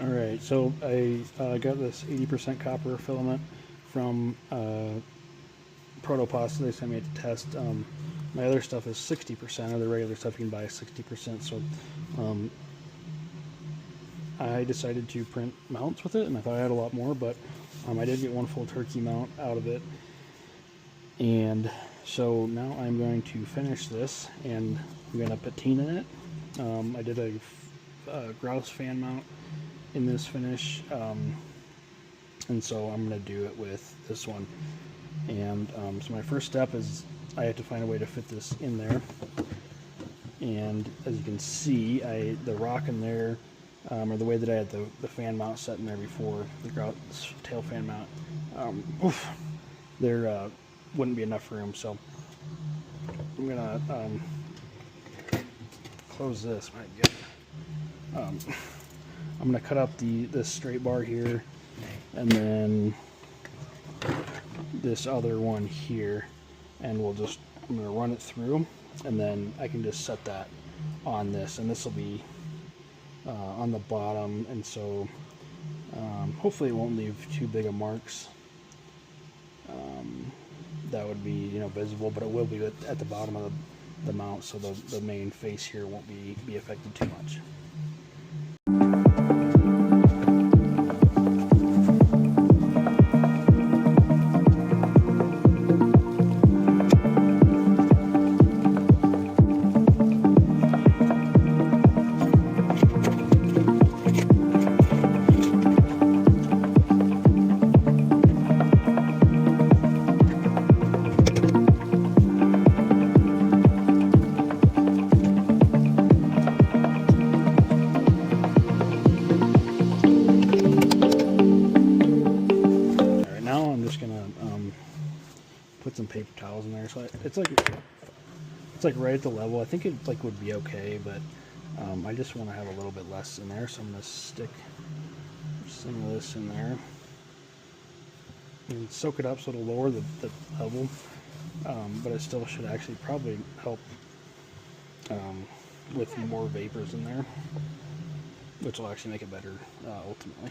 Alright, so I got this 80% copper filament from Protopasta. They sent me to test. My other stuff is 60%, or the regular stuff you can buy is 60%. So I decided to print mounts with it, and I thought I had a lot more, but I did get one full turkey mount out of it. And so now I'm going to finish this, and I'm going to patina it. I did a grouse fan mount in this finish, and so I'm going to do it with this one. And so my first step is I have to find a way to fit this in there. And as you can see, the rock in there, or the way that I had the fan mount set in there before, the grouse tail fan mount, there wouldn't be enough room. So I'm gonna close this. I'm gonna cut out this straight bar here, and then this other one here, and I'm gonna run it through, and then I can just set that on this, and this will be on the bottom, and so hopefully it won't leave too big of marks that would be visible, but it will be at the bottom of the mount, so the main face here won't be affected too much. Put some paper towels in there, so it's like right at the level. I think it would be okay, but I just want to have a little bit less in there, so I'm going to stick some of this in there and soak it up so it'll lower the level, but it still should actually probably help with more vapors in there, which will actually make it better ultimately.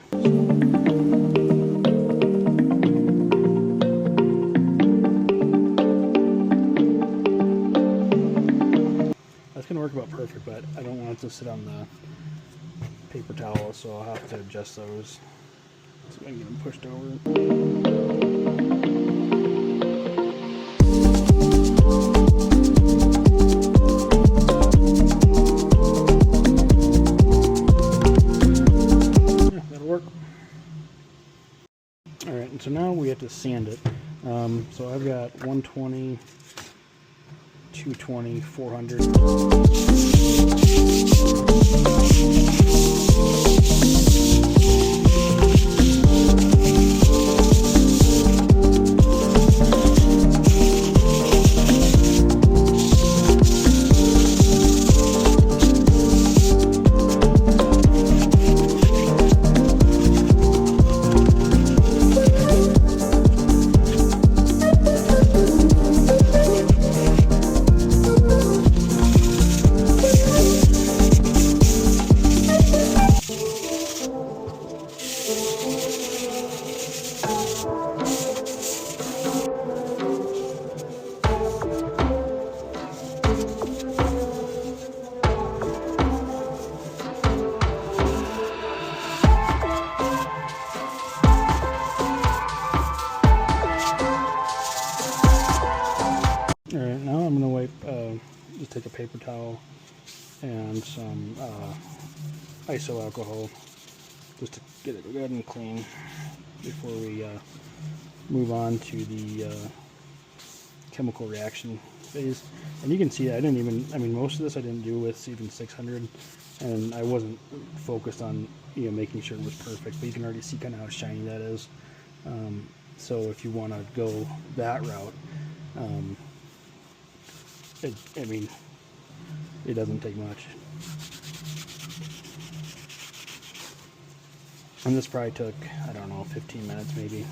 Gonna work about perfect, but I don't want it to sit on the paper towel, so I'll have to adjust those so I can get them pushed over. Yeah, that'll work. Alright, and so now we have to sand it. So I've got 120, 220, 400. Alright, now I'm going to wipe, just take a paper towel and some iso alcohol just to get it good and clean before we move on to the chemical reaction phase. And you can see I most of this I didn't do with even 600, and I wasn't focused on making sure it was perfect, but you can already see kind of how shiny that is. So if you want to go that route, it doesn't take much. And this probably took, I don't know, 15 minutes maybe.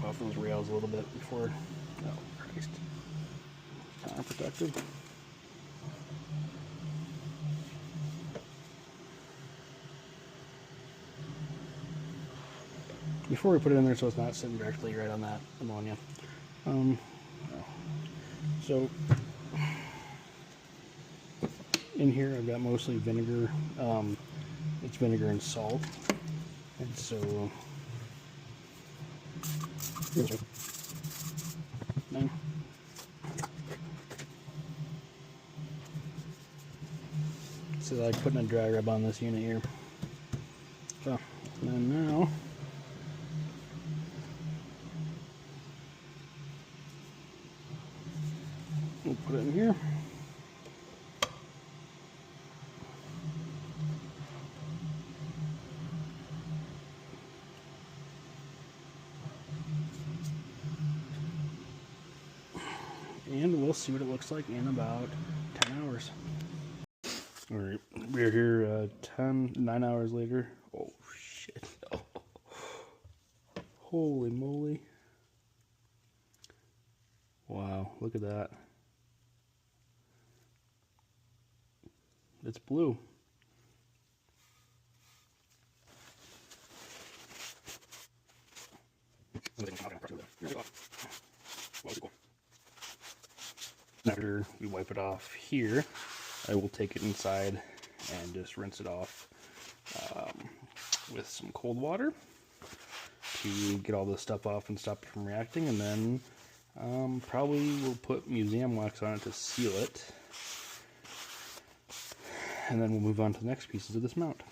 wipe off those rails a little bit before. Oh Christ! Counterprotective. Before we put it in there, so it's not sitting directly right on that ammonia. So in here, I've got mostly vinegar. It's vinegar and salt, and so this is like putting a dry rub on this unit here. So, and now we'll put it in here. And we'll see what it looks like in about 10 hours. All right, we're here 9 hours later. Oh shit. Oh. Holy moly. Wow, look at that. It's blue. After we wipe it off here, I will take it inside and just rinse it off with some cold water to get all this stuff off and stop it from reacting, and then probably we'll put museum wax on it to seal it, and then we'll move on to the next pieces of this mount.